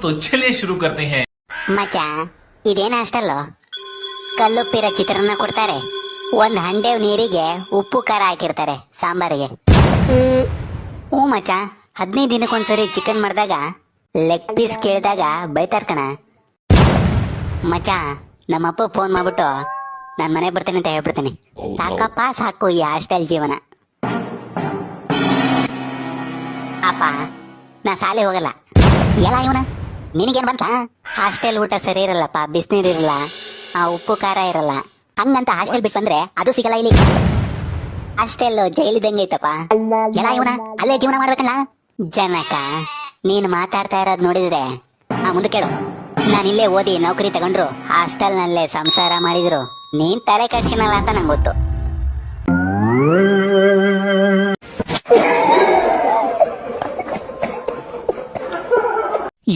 तो चलिए शुरू करते हैं। ಮಚ್ಚ ಇದೇನ ಅಷ್ಟಲ್ಲೋ ಕಲ್ಲುಪ್ಪಿರೋ ಚಿತ್ರಾನ್ನ ಕೊಡ್ತಾರೆ, ಒಂದ್ ಹಂಡೆ ನೀರಿಗೆ ಉಪ್ಪು ಖಾರ ಹಾಕಿರ್ತಾರೆ ಸಾಂಬಾರಿಗೆ. ಹ್ಞೂ ಮಚ್ಚ, 15 ದಿನಕ್ಕೊಂದ್ಸರಿ ಚಿಕನ್ ಮಾಡಿದಾಗ ಲೆಗ್ ಪೀಸ್ ಕೇಳಿದಾಗ ಬೈತಾರ ಕಣ. ಮಚ್ಚ ನಮ್ಮಪ್ಪ ಫೋನ್ ಮಾಡ್ಬಿಟ್ಟು ನಾನು ಮನೆ ಬರ್ತೀನಿ ಅಂತ ಹೇಳ್ಬಿಡ್ತೀನಿ. ಸಾಕಪ್ಪ ಸಾಕು ಈ ಹಾಸ್ಟೆಲ್ ಜೀವನ. ಅಪ್ಪ ನಾ ಶಾಲೆ ಹೋಗಲ್ಲ. ಎಲ್ಲ ಇವನ ನಿನಗೇನ್ ಬಂತ? ಹಾಸ್ಟೆಲ್ ಊಟ ಸರಿ ಇರಲ್ಲಪ್ಪ, ಬಿಸಿನೀರು ಇರಲ್ಲ, ಆ ಉಪ್ಪು ಖಾರ ಇರಲ್ಲ, ಹಂಗಂತ ಹಾಸ್ಟೆಲ್ ಬಿಟ್ಟು ಬಂದ್ರೆ ಅದು ಸಿಗಲ್ಲ ಇಲ್ಲಿ. ಹಾಸ್ಟೆಲ್ ಜೈಲಿದಂಗೆ ಐತಪ್ಪ. ಎಲ್ಲ ಇವನ ಅಲ್ಲೇ ಜೀವನ ಮಾಡ್ಬೇಕಲ್ಲ. ಜನಕ ನೀನ್ ಮಾತಾಡ್ತಾ ಇರೋದ್ ನೋಡಿದ್ರೆ ಮುಂದೆ ಕೇಳು. ನಾನು ಇಲ್ಲೇ ಓದಿ ನೌಕರಿ ತಗೊಂಡ್ರು ಹಾಸ್ಟೆಲ್ ನಲ್ಲೇ ಸಂಸಾರ ಮಾಡಿದ್ರು ನೀನ್ ತಲೆ ಕಟ್ಸಿನಲ್ಲ ಅಂತ ನಂಗೆ ಗೊತ್ತು.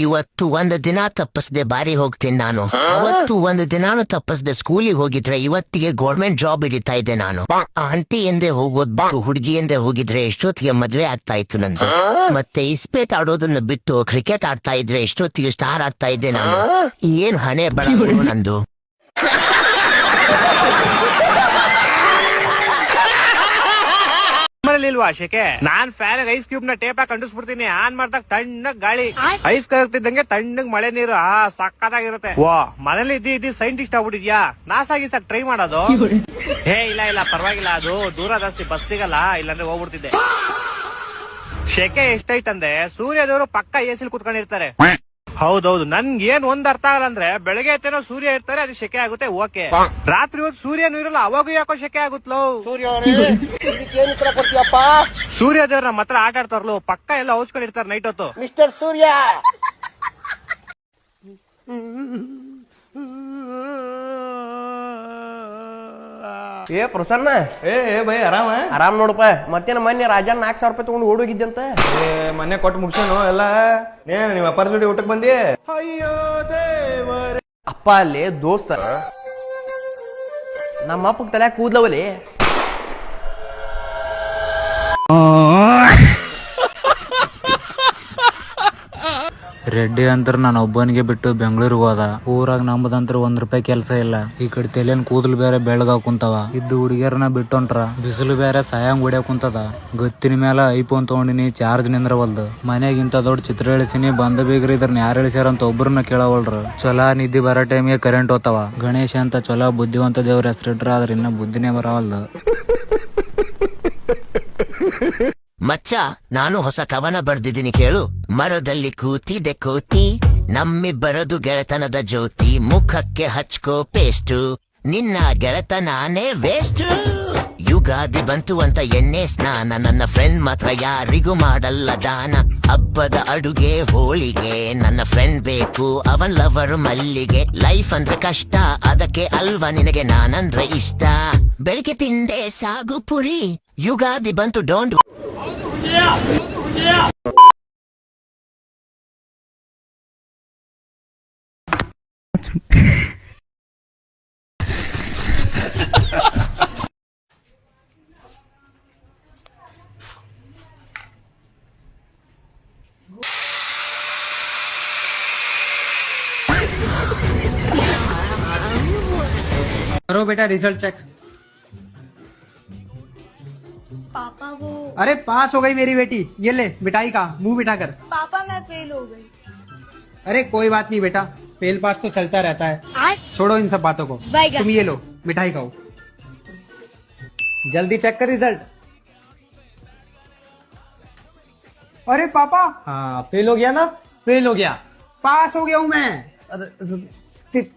ಇವತ್ತು ಒಂದು ದಿನ ತಪ್ಪಿಸದೆ ಬಾರಿ ಹೋಗ್ತೀನಿ ನಾನು. ಅವತ್ತು ಒಂದು ದಿನಾನು ತಪ್ಪಿಸದೆ ಸ್ಕೂಲಿಗೆ ಹೋಗಿದ್ರೆ ಇವತ್ತಿಗೆ ಗೌರ್ಮೆಂಟ್ ಜಾಬ್ ಹಿಡಿತಾ ಇದ್ದೆ ನಾನು. ಆಂಟಿ ಎಂದೇ ಹೋಗೋದ್ ಬಿಟ್ಟು ಹುಡುಗಿ ಎಂದೇ ಹೋಗಿದ್ರೆ ಎಷ್ಟೊತ್ತಿಗೆ ಮದ್ವೆ ಆಗ್ತಾ ಇತ್ತು ನಂದು. ಮತ್ತೆ ಇಸ್ಪೇಟ್ ಆಡೋದನ್ನ ಬಿಟ್ಟು ಕ್ರಿಕೆಟ್ ಆಡ್ತಾ ಇದ್ರೆ ಎಷ್ಟೊತ್ತಿಗೆ ಸ್ಟಾರ್ ಆಗ್ತಾ ಇದ್ದೆ ನಾನು. ಏನ್ ಹಣೆ ಬರ ನಂದು. ಇಲ್ವಾ ಶೆಕೆ? ನಾನ್ ಫ್ಯಾನ್ ಐಸ್ ಕ್ಯೂಬ್ ನ ಟೇಪ್ ಹಾಕಿ ಅಂಟಿಸ್ಬಿಡ್ತೀನಿ. ಆನ್ ಮಾಡ್ದಾಗ ತಣ್ಣಗ್ ಗಾಳಿ, ಐಸ್ ಕರಗ್ತಿದ್ದಂಗೆ ತಣ್ಣಗ್ ಮಳೆ ನೀರು. ಸಕ್ಕತ್ತಾಗಿರುತ್ತೆ. ವಾ ಮನೇಲಿ ಇದ್ದಿ ಸೈಂಟಿಸ್ಟ್ ಆಗ್ಬಿಟ್ಟಿದ್ಯಾ? ನಾಸಾ ಗೀಸಾಕ್ ಟ್ರೈ ಮಾಡೋದು? ಇಲ್ಲ ಪರವಾಗಿಲ್ಲ, ಅದು ದೂರ ಜಾಸ್ತಿ ಬಸ್ ಸಿಗಲ್ಲ, ಇಲ್ಲಾಂದ್ರೆ ಹೋಗ್ಬಿಡ್ತಿದ್ದೆ. ಶೆಕೆ ಎಷ್ಟೈತಂದ್ರೆ ಸೂರ್ಯದವರು ಪಕ್ಕ ಎಸಿಲ್ ಕುತ್ಕೊಂಡಿರ್ತಾರೆ. ಹೌದೌದು, ನನ್ಗೆ ಏನ್ ಒಂದ್ ಅರ್ಥ ಆಗಲ್ಲ ಅಂದ್ರೆ ಬೆಳಗ್ಗೆ ಎತ್ತೇನೋ ಸೂರ್ಯ ಇರ್ತಾರೆ, ಅದು ಶೆಕೆ ಆಗುತ್ತೆ, ಓಕೆ. ರಾತ್ರಿ ಹೊತ್ತು ಸೂರ್ಯನೂ ಇರಲ್ಲ, ಅವಾಗೂ ಯಾಕೋ ಶೆಕೆ ಆಗುತ್ತಲೋ. ಸೂರ್ಯದೇವ್ರ ನಮ್ಮ ಹತ್ರ ಆಟ ಆಡ್ತಾರಲ್ಲ, ಪಕ್ಕ ಎಲ್ಲ ಔಸ್ಕೊಂಡಿರ್ತಾರೆ ನೈಟ್ ಹೊತ್ತು. ಮಿಸ್ಟರ್ ಸೂರ್ಯ ಏ ಪ್ರಸನ್ನ, ಬೈ ಆರಾಮ ಆರಾಮ್ ನೋಡಪ್ಪ. ಮತ್ತೇನ ಮೊನ್ನೆ ರಾಜನ್ 4,000 ರೂಪಾಯಿ ತಗೊಂಡು ಓಡೋಗಿದ್ದಂತ. ಮೊನ್ನೆ ಕೊಟ್ಟು ಮುಗಿಸೋನು ಎಲ್ಲ. ಏನ್ ನಿಮ್ಮ ಅಪ್ಪರ ಜೋಡಿ ಊಟಕ್ಕೆ ಬಂದಿ? ಅಪ್ಪ ಅಲ್ಲಿ ದೋಸ್ತ ನಮ್ಮ ಅಪ್ಪಗ್ ತಲೆ ಕೂದ್ಲವಲ್ಲಿ. ರೆಡ್ಡಿ ಅಂತರ ನಾನು ಒಬ್ಬನಿಗೆ ಬಿಟ್ಟು ಬೆಂಗಳೂರಿಗೆ ಹೋದ. ಊರಾಗ ನಮ್ಮದಂತ್ರ ₹1 ಕೆಲಸ ಇಲ್ಲ. ಈ ಕಡೆ ತಲೆನ್ ಕೂದಲು ಬೇರೆ ಬೆಳಗಾವ್ ಕುಂತವ. ಇದ್ದು ಹುಡುಗಿಯರನ್ನ ಬಿಟ್ಟೊಂಟ್ರ ಬಿಸಿಲು ಬೇರೆ ಸಾಯಂಗ್ ಹೊಡ್ಯಾಕ್ ಕುಂತದ. ಗತ್ತಿನ ಮೇಲೆ ಐಫೋನ್ ತಗೊಂಡಿನಿ, ಚಾರ್ಜ್ ನಿಂದ್ರವಲ್ದು. ಮನೆಗಿಂತ ದೊಡ್ಡ ಚಿತ್ರ ಇಳಿಸಿನಿ, ಬಂದ ಬೇಗ್ರಿ ಇದ್ರನ್ನ ಯಾರು ಇಳಿಸ್ಯಾರಂತ ಒಬ್ರನ್ನ ಕೇಳವಲ್ರು. ಚೊಲಾ ನಿದ್ದೆ ಬರೋ ಟೈಮಿಗೆ ಕರೆಂಟ್ ಹೋತವ. ಗಣೇಶ ಅಂತ ಚೊಲಾ ಬುದ್ಧಿವಂತ ದೇವ್ರ ಹೆಸರಿಟ್ರ ಆದ್ರ ಇನ್ನ ಬುದ್ಧಿನೇ ಬರವಲ್ದು. ಮಚ್ಚ ನಾನು ಹೊಸ ಕವನ ಬರ್ದಿದ್ದೀನಿ ಕೇಳು. ಮರದಲ್ಲಿ ಕೂತಿದೆ ಕೋತಿ, ನಮ್ಮಿಬ್ಬರದು ಗೆಳೆತನದ ಜ್ಯೋತಿ. ಮುಖಕ್ಕೆ ಹಚ್ಕೋ ಪೇಸ್ಟು, ನಿನ್ನ ಗೆಳೆತನಾನೇ ವೇಸ್ಟು. ಯುಗಾದಿ ಬಂತು ಅಂತ ಎಣ್ಣೆ ಸ್ನಾನ, ನನ್ನ ಫ್ರೆಂಡ್ ಮಾತ್ರ ಯಾರಿಗೂ ಮಾಡಲ್ಲ ದಾನ. ಹಬ್ಬದ ಅಡುಗೆ ಹೋಳಿಗೆ, ನನ್ನ ಫ್ರೆಂಡ್ ಬೇಕು ಅವನ್ ಲವರು ಮಲ್ಲಿಗೆ. ಲೈಫ್ ಅಂದ್ರೆ ಕಷ್ಟ, ಅದಕ್ಕೆ ಅಲ್ವಾ ನಿನಗೆ ನಾನಂದ್ರೆ ಇಷ್ಟ. ಬೆಳಿಗ್ಗೆ ತಿಂದೆ ಸಾಗು ಪುರಿ, ಯುಗಾದಿ ಬಂತು ಡೋಂಟ್. करो बेटा रिजल्ट चेक। पापा वो, अरे पास हो गई मेरी बेटी, ये ले मिठाई का मुंह मिठा कर। पापा मैं फेल हो गई। अरे कोई बात नहीं बेटा, फेल पास तो चलता रहता है। छोड़ो इन सब बातों को, तुम ये लो मिठाई खाओ। जल्दी चेक कर रिजल्ट। अरे पापा, हाँ फेल हो गया ना? फेल हो गया, पास हो गया हूँ मैं।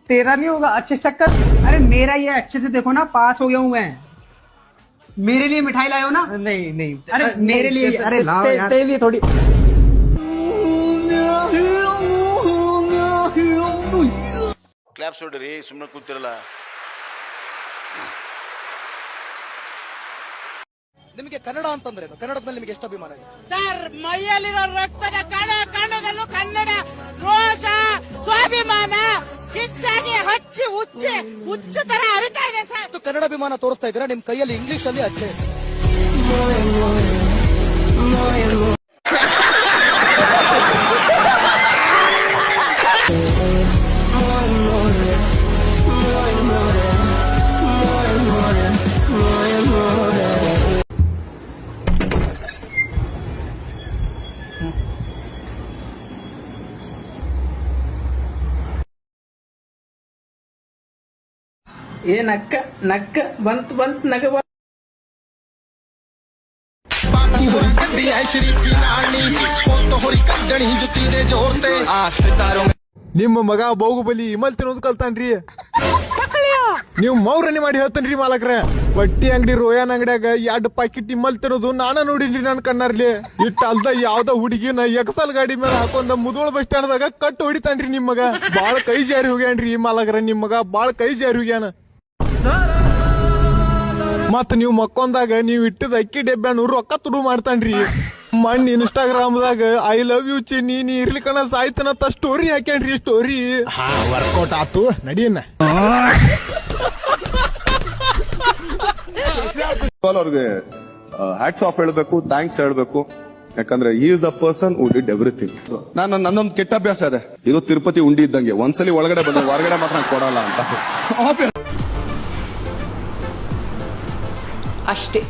तेरा नहीं होगा, अच्छे से चेक कर। अरे मेरा ये अच्छे से देखो ना, पास हो गया हूँ मैं। मेरे लिए मिठाई लाए हो ना? नहीं नहीं, अरे मेरे लिए, अरे लाओ यार, तेरे लिए थोड़ी। ಕ್ಲಾಪ್ಸ್ ಹೊಡ್ರಿ, ಸುಮ್ಮನೆ ಕೂತಿರಲ್ಲ. ನಿಮಗೆ ಕನ್ನಡ ಅಂತಂದ್ರೆ ಕನ್ನಡದ ಮೇಲೆ ನಿಮಗೆ ಎಷ್ಟು ಅಭಿಮಾನ ಇದೆ ಸರ್? ಮೈಯಲ್ಲಿರೋ ರಕ್ತದ ಕಣ ಕಣದಲ್ಲೂ ಕನ್ನಡ ರೋಷ ಸ್ವಾಭಿಮಾನ ಹೆಚ್ಚಾಗಿ ಹಚ್ಚಿ ಹುಚ್ಚು ತರ ಹರಿತಾ ಇದೆ ಸರ್. ಕನ್ನಡ ಅಭಿಮಾನ ತೋರಿಸ್ತಾ ಇದ್ದೀರಾ, ನಿಮ್ ಕೈಯಲ್ಲಿ ಇಂಗ್ಲಿಷ್ ಅಲ್ಲಿ ಅಚ್ಚೆ. ನಕ್ಕ ನಕ್ಕ ಬಂತ್ ನಗ ನಿಮ್ಮ ಮಗ ಬಾಹುಬಲಿ ಇಮಲ್ ತಿನ್ನೋದು ಕಲ್ತಾನ್ರಿ. ನೀವು ಮೌರನಿ ಮಾಡಿ ಹೇಳ್ತಾನ್ರಿ ಮಾಲಕ್ರ. ಬಟ್ಟಿ ಅಂಗಡಿ ರೋಯನ್ ಅಂಗಡಿಯಾಗ 2 ಪ್ಯಾಕೆಟ್ ಇಮಲ್ ತಿನ್ನೋದು ನಾನ ನೋಡಿನ್ರಿ ನನ್ ಕಣ್ಣಾರ್ಲಿ. ಇಟ್ಟ ಅಲ್ದ ಯಾವ್ದ ಹುಡುಗಿನ ಎಕ್ಸಲ್ ಗಾಡಿ ಮೇಲೆ ಹಾಕೊಂಡ ಮುದೋಳ ಬಸ್ ಸ್ಟ್ಯಾಂಡ್ ದಾಗ ಕಟ್ ಹೊಡಿತಾನ್ರಿ ನಿಮ್ ಮಗ. ಬಾಳ ಕೈ ಜಾರಿ ಹೋಗ್ಯಾನ್ರಿ ಈ ಮಾಲಕ್ರ. ನಿಮ್ ಮಗ ಬಾಳ ಕೈ ಜಾರಿ ಹೋಗ್ಯಾನ. ಮತ್ ನೀವ್ ಮಕ್ಕೊಂದಾಗ ನೀವ್ ಇಟ್ಟದ ಅಕ್ಕಿ ಡೆಬ್ಬ ರೊಕ್ಕ ತುಡು ಮಾಡ್ತಾನ್ರಿ. ಮಣ್ಣ್ ಇನ್ಸ್ಟಾಗ್ರಾಮ್ದಾಗ ಐ ಲವ್ ಯು ಚಿನ್ನಿ ನೀ ಇರ್ಲಿಕ್ಕನ ಸಾಯ್ತನಂತ ಸ್ಟೋರಿ ಹಾಕ್ಯಾನ್ರಿ. ಸ್ಟೋರಿ ವರ್ಕೌಟ್ ಆತು ನಡೀನ. ಅವ್ರಿಗೆ ಹ್ಯಾಟ್ಸ್ ಆಫ್ ಹೇಳ್ಬೇಕು, ಥ್ಯಾಂಕ್ಸ್ ಹೇಳ್ಬೇಕು. ಯಾಕಂದ್ರೆ he is the person who did everything. ನನ್ನೊಂದು ಕೆಟ್ಟ ಅಭ್ಯಾಸ ಇದೆ, ಇದು ತಿರುಪತಿ ಉಂಡಿ ಇದ್ದಂಗೆ. ಒಂದ್ಸಲಿ ಒಳಗಡೆ ಬಂದ್ರೆ ಹೊರಗಡೆ ಮಾತ್ರ ಕೊಡಲ್ಲ ಅಂತ. ಅಷ್ಟೇ.